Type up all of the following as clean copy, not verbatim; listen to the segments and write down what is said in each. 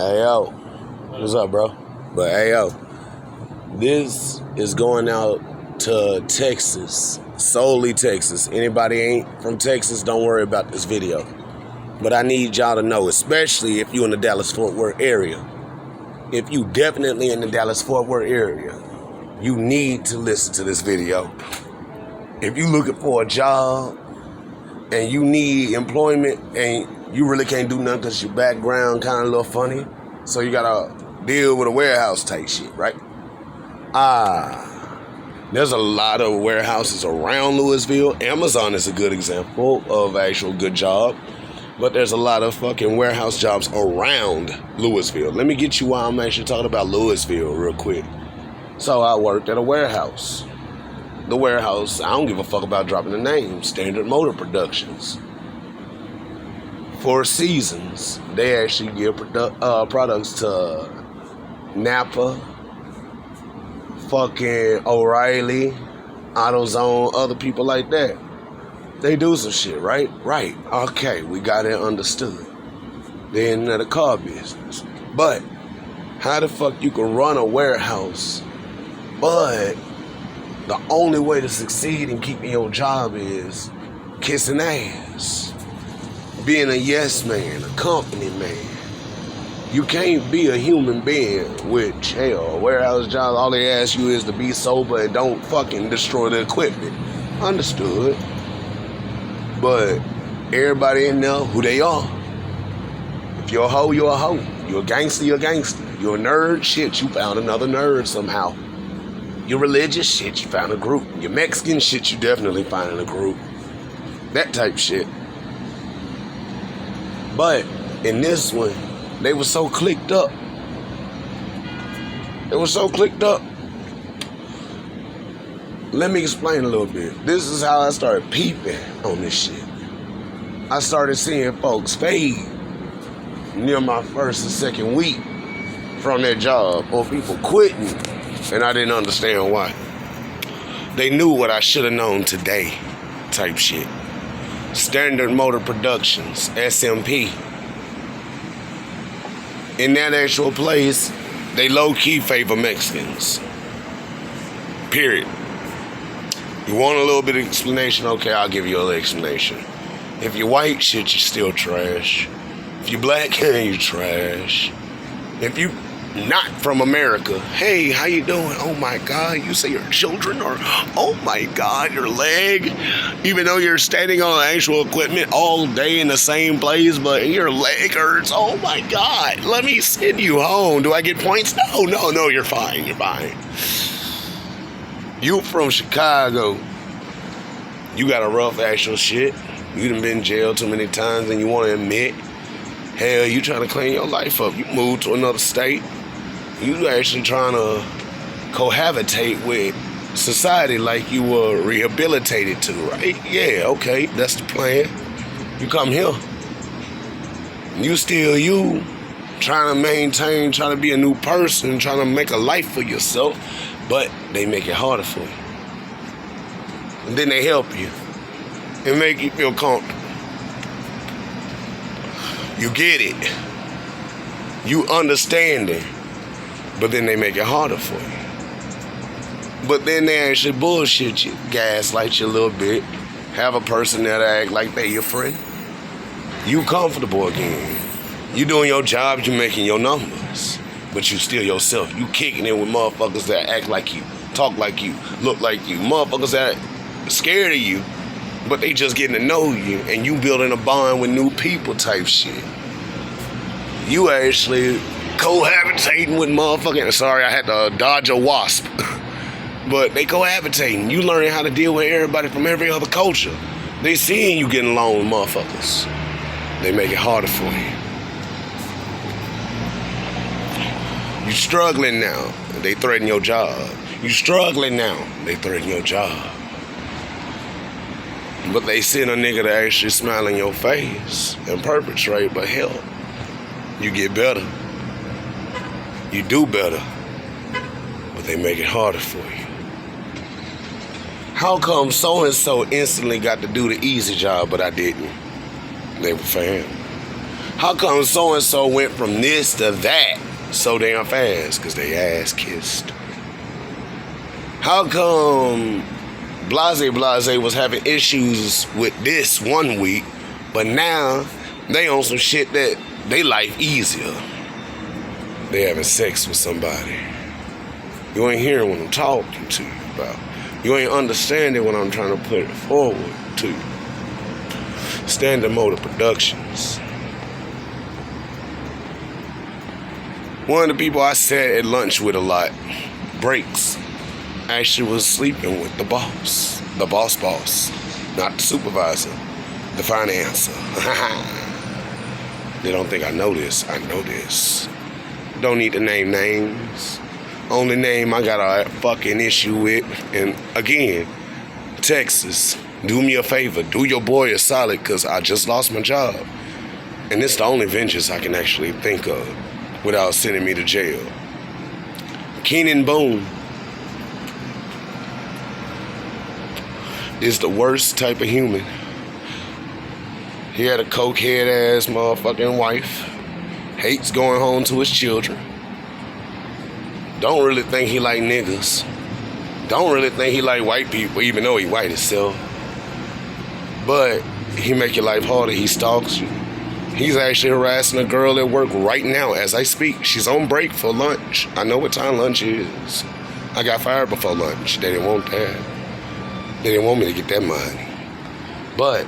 Hey yo, what's up, bro? But hey yo, this is going out to Texas, solely Texas. Anybody ain't from Texas, don't worry about this video. But I need y'all to know, especially if you in the Dallas-Fort Worth area. If you definitely in the Dallas-Fort Worth area, you need to listen to this video. If you looking for a job and you need employment and you really can't do nothing because your background kind of a little funny, so you gotta deal with a warehouse type shit, right? There's a lot of warehouses around Louisville. Amazon is a good example of actual good job, but there's a lot of fucking warehouse jobs around Louisville. Let me get you why I'm actually talking about Louisville real quick. So I worked at a warehouse. The warehouse, I don't give a fuck about dropping the name, Standard Motor Productions. 4 Seasons, they actually give products to Napa, fucking O'Reilly, AutoZone, other people like that. They do some shit, right? Right. Okay, we got it understood. They're in the car business. But how the fuck you can run a warehouse, but the only way to succeed in keeping your job is kissing ass? Being a yes man, a company man. You can't be a human being, which, hell, a warehouse job, all they ask you is to be sober and don't fucking destroy the equipment. Understood. But everybody in there, who they are. If you're a hoe, you're a hoe. You're a gangster, you're a gangster. You're a nerd, shit, you found another nerd somehow. You're religious, shit, you found a group. You're Mexican, shit, you definitely find in a group. That type shit. But in this one, they were so clicked up. They were so clicked up. Let me explain a little bit. This is how I started peeping on this shit. I started seeing folks fade near my first and second week from their job, or people quitting, and I didn't understand why. They knew what I should have known today, type shit. Standard Motor Productions, SMP. In that actual place, they low-key favor Mexicans. Period. You want a little bit of explanation? Okay, I'll give you a little explanation. If you're white, shit, you're still trash. If you're black, you're trash. If you not from America, hey, how you doing? Oh my God, you say your children, or oh my God, your leg. Even though you're standing on actual equipment all day in the same place, but your leg hurts. Oh my God, let me send you home. Do I get points? No, you're fine, you're fine. You from Chicago, you got a rough actual shit. You done been in jail too many times and you want to admit, hell, you trying to clean your life up. You moved to another state. You actually trying to cohabitate with society like you were rehabilitated to, right? Yeah, okay, that's the plan. You come here. You still you, trying to maintain, trying to be a new person, trying to make a life for yourself, but they make it harder for you. And then they help you and make you feel comfortable. You get it. You understand it. But then they make it harder for you. But then they actually bullshit you, gaslight you a little bit, have a person that act like they your friend. You comfortable again. You doing your job, you making your numbers. But you still yourself. You kicking it with motherfuckers that act like you, talk like you, look like you. Motherfuckers that scared of you, but they just getting to know you, and you building a bond with new people type shit. You actually cohabitating with motherfucking, sorry, I had to dodge a wasp. But they cohabitating. You learning how to deal with everybody from every other culture. They seeing you getting along with motherfuckers. They make it harder for you. You struggling now, they threaten your job. You struggling now, they threaten your job. But they send a nigga to actually smile in your face and perpetrate, but hell, you get better. You do better. But they make it harder for you. How come so-and-so instantly got to do the easy job, but I didn't? They were fam. How come so-and-so went from this to that so damn fast? Because they ass kissed. How come Blase was having issues with this one week, but now they on some shit that they life easier? They having sex with somebody. You ain't hearing what I'm talking to you about. You ain't understanding what I'm trying to put forward to you. Standard Motor Productions. One of the people I sat at lunch with a lot, Breaks, actually was sleeping with the boss. The boss, not the supervisor, the financer. They don't think I know this. I know this. Don't need to name names. Only name I got a fucking issue with, and again, Texas, do me a favor, do your boy a solid, because I just lost my job. And it's the only vengeance I can actually think of without sending me to jail. Keenan Boone is the worst type of human. He had a cokehead ass motherfucking wife. Hates going home to his children. Don't really think he like niggas. Don't really think he like white people, even though he white himself. But he make your life harder. He stalks you. He's actually harassing a girl at work right now as I speak. She's on break for lunch. I know what time lunch is. I got fired before lunch. They didn't want that. They didn't want me to get that money. But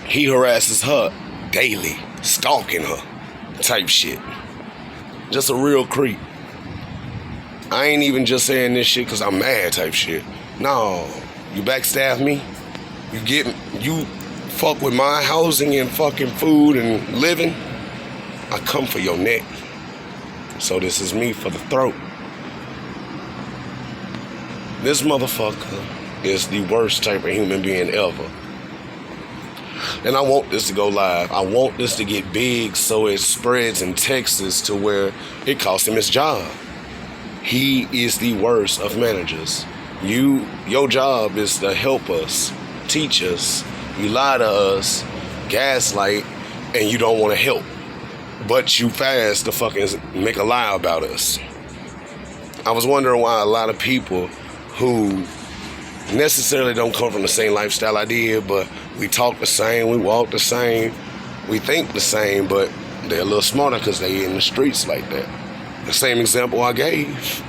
he harasses her daily, stalking her type shit. Just a real creep. I ain't even just saying this shit because I'm mad type shit. No, you backstab me. You fuck with my housing and fucking food and living. I come for your neck. So this is me for the throat. This motherfucker is the worst type of human being ever. And I want this to go live. I want this to get big so it spreads in Texas to where it costs him his job. He is the worst of managers. Your job is to help us, teach us. You lie to us, gaslight, and you don't want to help. But you fast to fucking make a lie about us. I was wondering why a lot of people who necessarily don't come from the same lifestyle I did, but we talk the same, we walk the same, we think the same, but they're a little smarter because they in the streets like that. The same example I gave.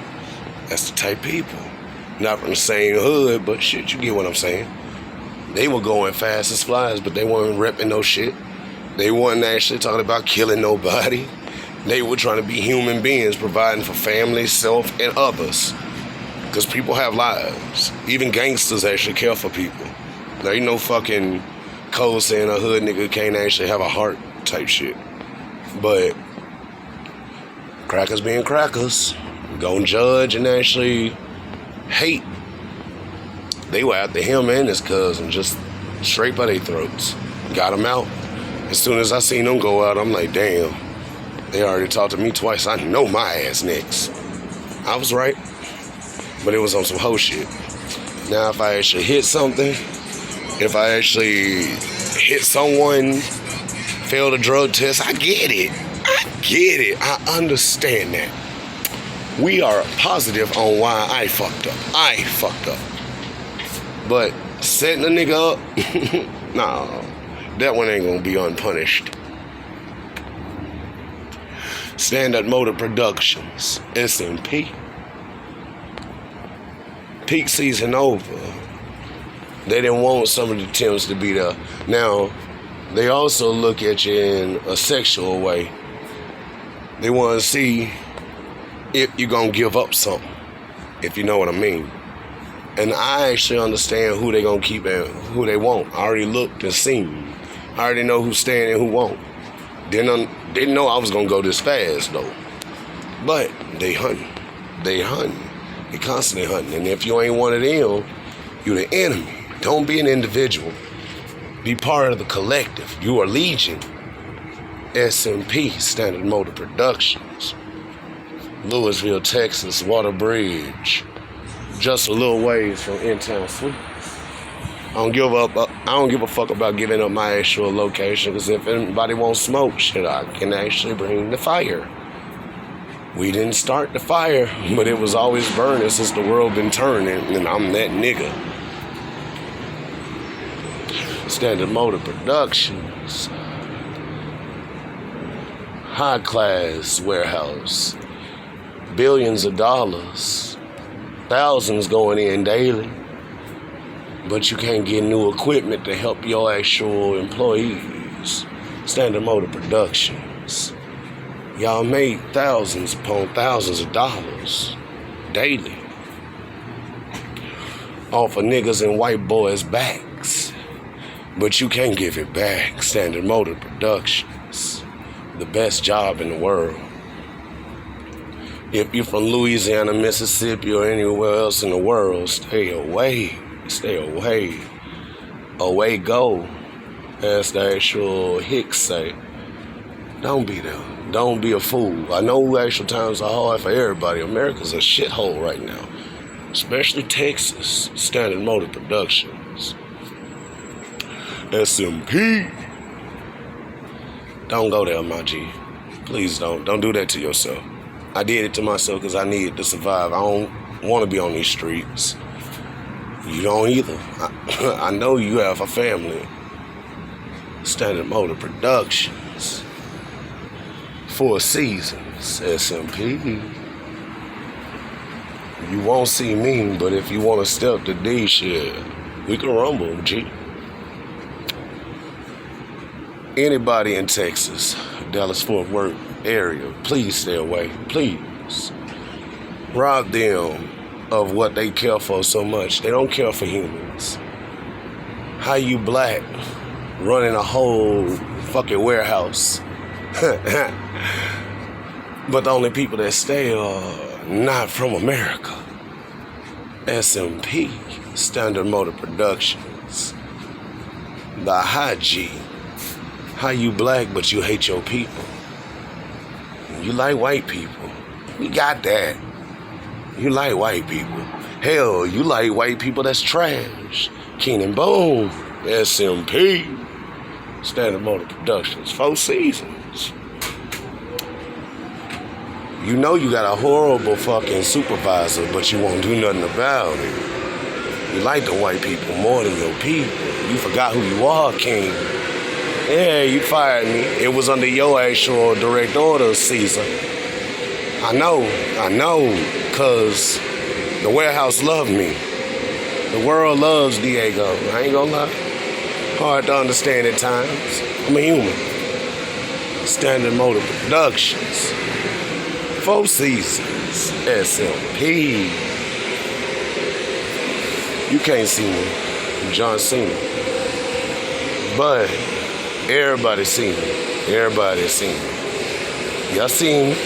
That's the type of people. Not from the same hood, but shit, you get what I'm saying. They were going fast as flies, but they weren't repping no shit. They weren't actually talking about killing nobody. They were trying to be human beings, providing for family, self, and others. Because people have lives. Even gangsters actually care for people. There ain't no fucking code saying a hood nigga can't actually have a heart type shit. But crackers being crackers, gonna judge and actually hate. They were after him and his cousin, just straight by their throats. Got them out. As soon as I seen them go out, I'm like, damn, they already talked to me twice. I know my ass next. I was right, but it was on some hoe shit. Now, if I actually hit something, if I actually hit someone, failed a drug test, I get it. I understand that. We are positive on why I fucked up. But setting a nigga up, nah, that one ain't gonna be unpunished. Standard Motor Productions, SMP. Peak season over. They didn't want some of the Tims to be there. Now, they also look at you in a sexual way. They want to see if you're going to give up something, if you know what I mean. And I actually understand who they going to keep and who they won't. I already looked and seen. I already know who's staying and who won't. Didn't know I was going to go this fast, though. But they hunting. They constantly hunting. And if you ain't one of them, you the enemy. Don't be an individual. Be part of the collective. You are Legion. SMP, Standard Motor Productions. Louisville, Texas, Water Bridge. Just a little ways from In-Town Suites. I don't give a fuck about giving up my actual location, because if anybody wants smoke, shit, I can actually bring the fire. We didn't start the fire, but it was always burning since the world been turning, and I'm that nigga. Standard Motor Productions. High class warehouse. Billions of dollars. Thousands going in daily. But you can't get new equipment to help your actual employees. Standard Motor Productions. Y'all made thousands upon thousands of dollars daily off of niggas and white boys' backs. But you can't give it back. Standard Motor Productions. The best job in the world. If you're from Louisiana, Mississippi, or anywhere else in the world, stay away. Stay away. Away go. As the actual Hicks say. Don't be there. Don't be a fool. I know actual times are hard for everybody. America's a shithole right now. Especially Texas. Standard Motor Productions. SMP. Don't go there, my G. Please don't. Don't do that to yourself. I did it to myself because I needed to survive. I don't want to be on these streets. You don't either. I know you have a family. Standard Motor Productions. 4 seasons, SMP. You won't see me, but if you want to step to D shit, we can rumble, G. Anybody in Texas, Dallas-Fort Worth area, please stay away. Please. Rob them of what they care for so much. They don't care for humans. How you black running a whole fucking warehouse? But the only people that stay are not from America. SMP, Standard Motor Productions. The high G. How you black but you hate your people? You like white people. We got that. You like white people. Hell, you like white people that's trash. Keenan Boom, SMP, Standard Motor Productions, 4 seasons. You know you got a horrible fucking supervisor, but you won't do nothing about it. You like the white people more than your people. You forgot who you are, King. Yeah, you fired me. It was under your actual direct order, Caesar. I know, because the warehouse loved me. The world loves Diego. I ain't gonna lie. Hard to understand at times. I'm a human. Standard Motor Productions. 4 seasons. SMP. You can't see me. I'm John Cena. But everybody seen me. Everybody seen me. Y'all seen me,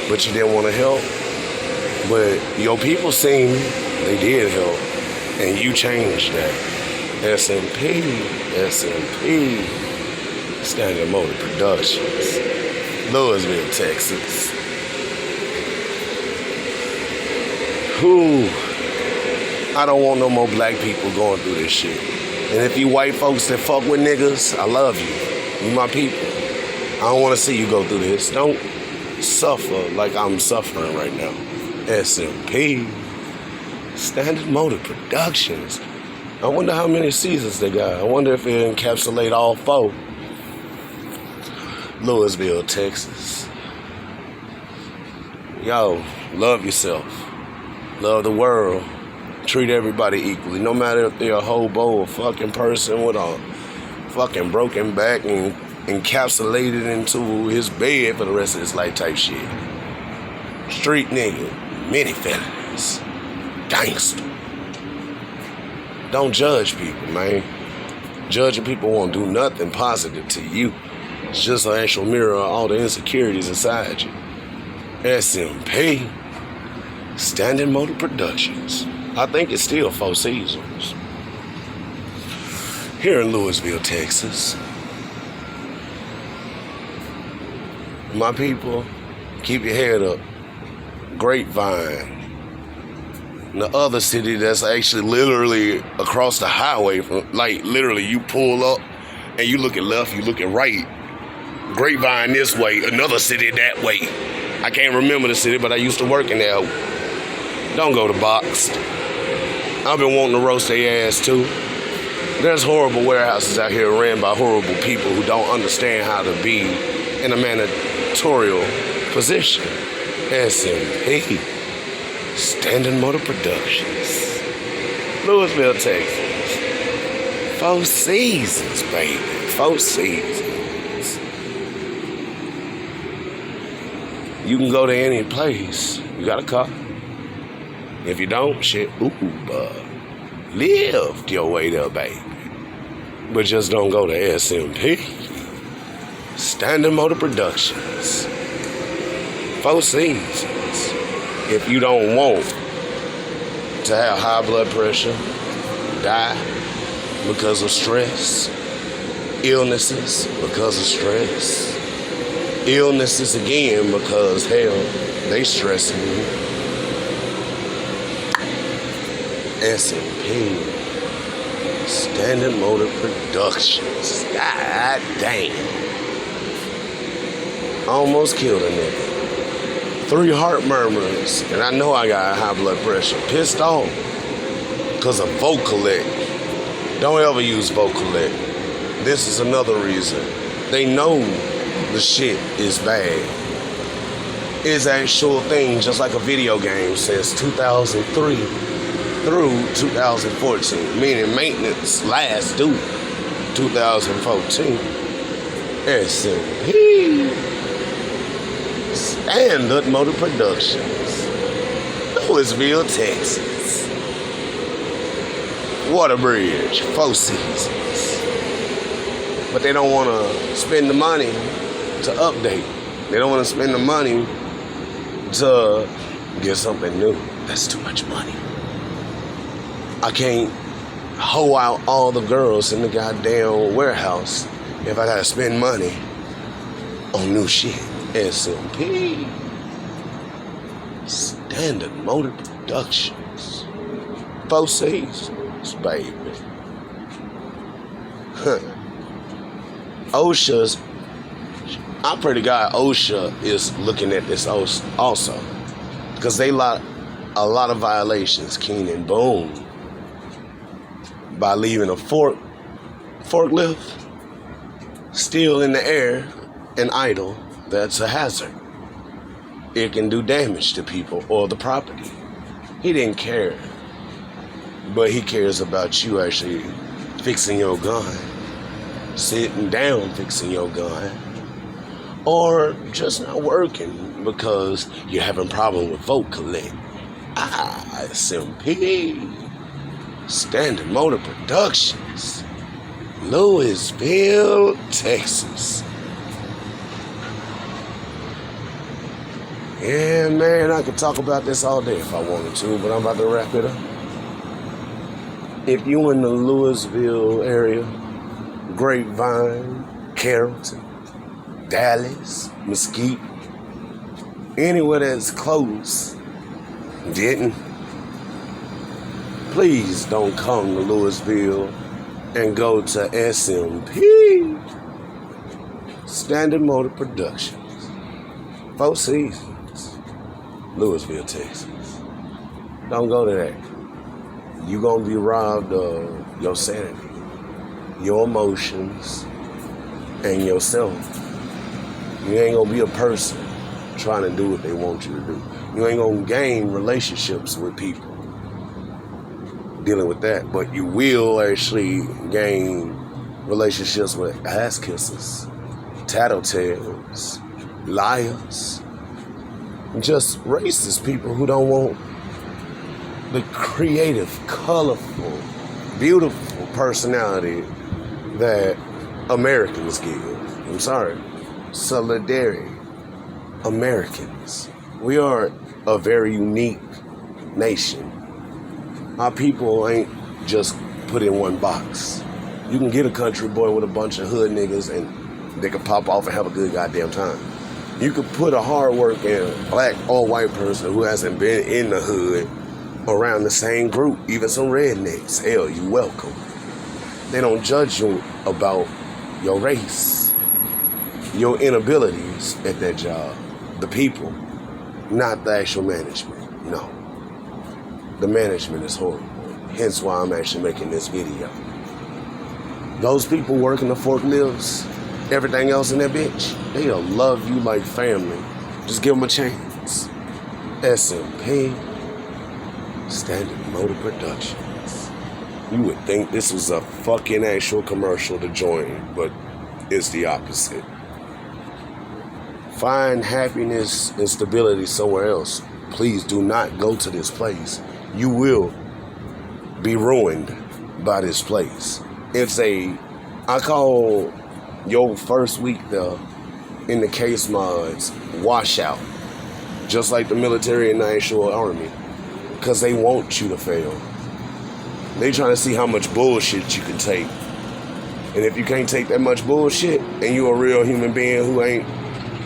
but you didn't want to help. But your people seen me. They did help. And you changed that. SMP. Standard Motor Productions. Louisville, Texas. I don't want no more black people going through this shit. And if you white folks that fuck with niggas, I love you. You my people. I don't want to see you go through this. Don't suffer like I'm suffering right now. SMP. Standard Motor Productions. I wonder how many seasons they got. I wonder if it encapsulate all 4. Louisville, Texas. Yo, love yourself. Love the world. Treat everybody equally. No matter if they're a hobo, a fucking person with a fucking broken back and encapsulated into his bed for the rest of his life type shit. Street nigga. Many felonies. Gangster. Don't judge people, man. Judging people won't do nothing positive to you. It's just an actual mirror of all the insecurities inside you. SMP. Standard Motor Productions. I think it's still 4 seasons. Here in Louisville, Texas. My people, keep your head up. Grapevine. the other city that's actually literally across the highway from, like, literally you pull up and you look at left, you look at right. Grapevine this way, another city that way. I can't remember the city, but I used to work in there. Don't go to Boxed. I've been wanting to roast their ass too. There's horrible warehouses out here ran by horrible people who don't understand how to be in a managerial position. SMP, Standard Motor Productions, Louisville, Texas. 4 seasons, baby. 4 seasons. You can go to any place. You got a car. If you don't, shit, Uber. Lift your way there, baby. But just don't go to SMP. Standard Motor Productions. 4 seasons. If you don't want to have high blood pressure, die because of stress, illnesses because of stress, illnesses again because, hell, they stressing you. SMP, Standard Motor Productions. God damn. Almost killed a nigga. 3 heart murmurs, and I know I got high blood pressure. Pissed off because of Vocalec. Don't ever use Vocalec. This is another reason. They know the shit is bad. It's actual thing, just like a video game since 2003 through 2014, meaning maintenance lasts due 2014. SMP, Standard Motor Productions, Louisville, Texas. Waterbridge, 4 seasons. But they don't want to spend the money to update. They don't want to spend the money to get something new. That's too much money. I can't hoe out all the girls in the goddamn warehouse if I gotta spend money on new shit. SMP, Standard Motor Productions, 4 seasons, baby. OSHA's, I pray to God OSHA is looking at this also, because they a lot of violations. Keenan Boone, by leaving a forklift still in the air and idle, that's a hazard. It can do damage to people or the property. He didn't care, but he cares about you actually fixing your gun, sitting down fixing your gun, or just not working because you're having a problem with Vocalec. SMP, Standard Motor Productions, Louisville, Texas. Yeah, man, I could talk about this all day if I wanted to, but I'm about to wrap it up. If you in the Louisville area, Grapevine, Carrollton, Dallas, Mesquite, anywhere that's close, Denton, please don't come to Louisville and go to SMP, Standard Motor Productions, 4 seasons, Louisville, Texas. Don't go to that. You're going to be robbed of your sanity, your emotions, and yourself. You ain't going to be a person trying to do what they want you to do. You ain't going to gain relationships with people dealing with that, but you will actually gain relationships with ass kissers, tattletales, liars, just racist people who don't want the creative, colorful, beautiful personality that Americans give. I'm sorry. Solidarity. Americans. We are a very unique nation. Our people ain't just put in one box. You can get a country boy with a bunch of hood niggas and they can pop off and have a good goddamn time. You could put a hard-working black or white person who hasn't been in the hood around the same group, even some rednecks. Hell, you welcome. They don't judge you about your race, your inabilities at that job, the people, not the actual management. No. The management is horrible. Hence why I'm actually making this video. Those people working the forklifts, everything else in that bitch, they'll love you like family. Just give them a chance. SMP, Standard Motor Productions. You would think this was a fucking actual commercial to join, but it's the opposite. Find happiness and stability somewhere else. Please do not go to this place. You will be ruined by this place. I call your first week in the case mods washout. Just like the military and the actual army. Because they want you to fail. They trying to see how much bullshit you can take. And if you can't take that much bullshit, and you a real human being who ain't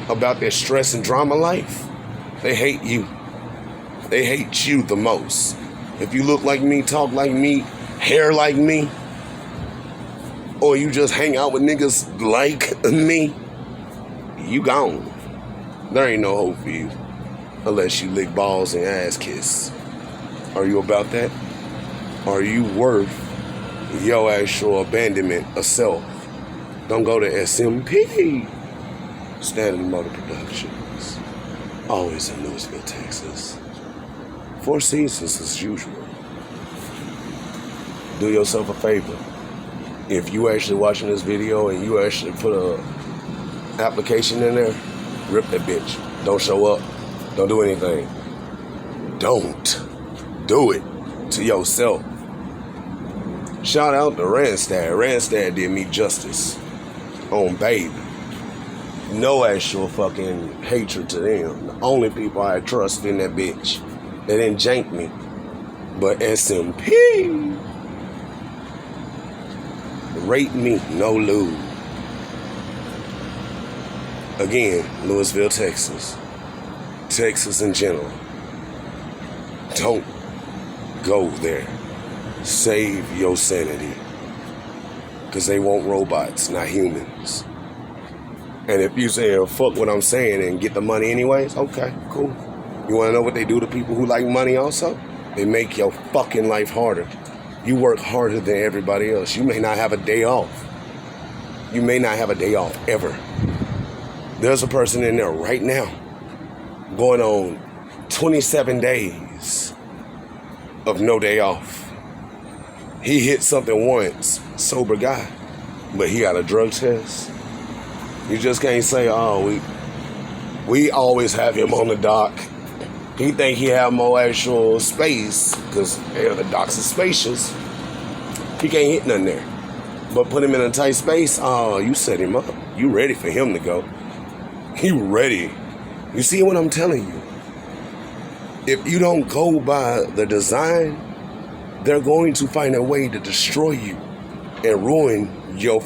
about that stress and drama life, they hate you. They hate you the most. If you look like me, talk like me, hair like me, or you just hang out with niggas like me, you gone. There ain't no hope for you. Unless you lick balls and ass kiss. Are you about that? Are you worth your actual abandonment of self? Don't go to SMP. Standard Motor Productions. Always in Louisville, Texas. 4 seasons as usual. Do yourself a favor. If you actually watching this video and you actually put a application in there, rip that bitch. Don't show up. Don't do anything. Don't do it to yourself. Shout out to Randstad. Randstad did me justice on baby. No actual fucking hatred to them. The only people I trust in that bitch. They didn't jank me. But SMP. Rate me, no lose. Again, Louisville, Texas. Texas in general. Don't go there. Save your sanity. Because they want robots, not humans. And if you say, fuck what I'm saying and get the money anyways, okay, cool. You want to know what they do to people who like money also? They make your fucking life harder. You work harder than everybody else. You may not have a day off. You may not have a day off ever. There's a person in there right now going on 27 days of no day off. He hit something once, sober guy, but he got a drug test. You just can't say, oh, we always have him on the dock. He think he have more actual space because the docks are spacious. He can't hit nothing there. But put him in a tight space, you set him up. You ready for him to go. You ready. You see what I'm telling you? If you don't go by the design, they're going to find a way to destroy you and ruin your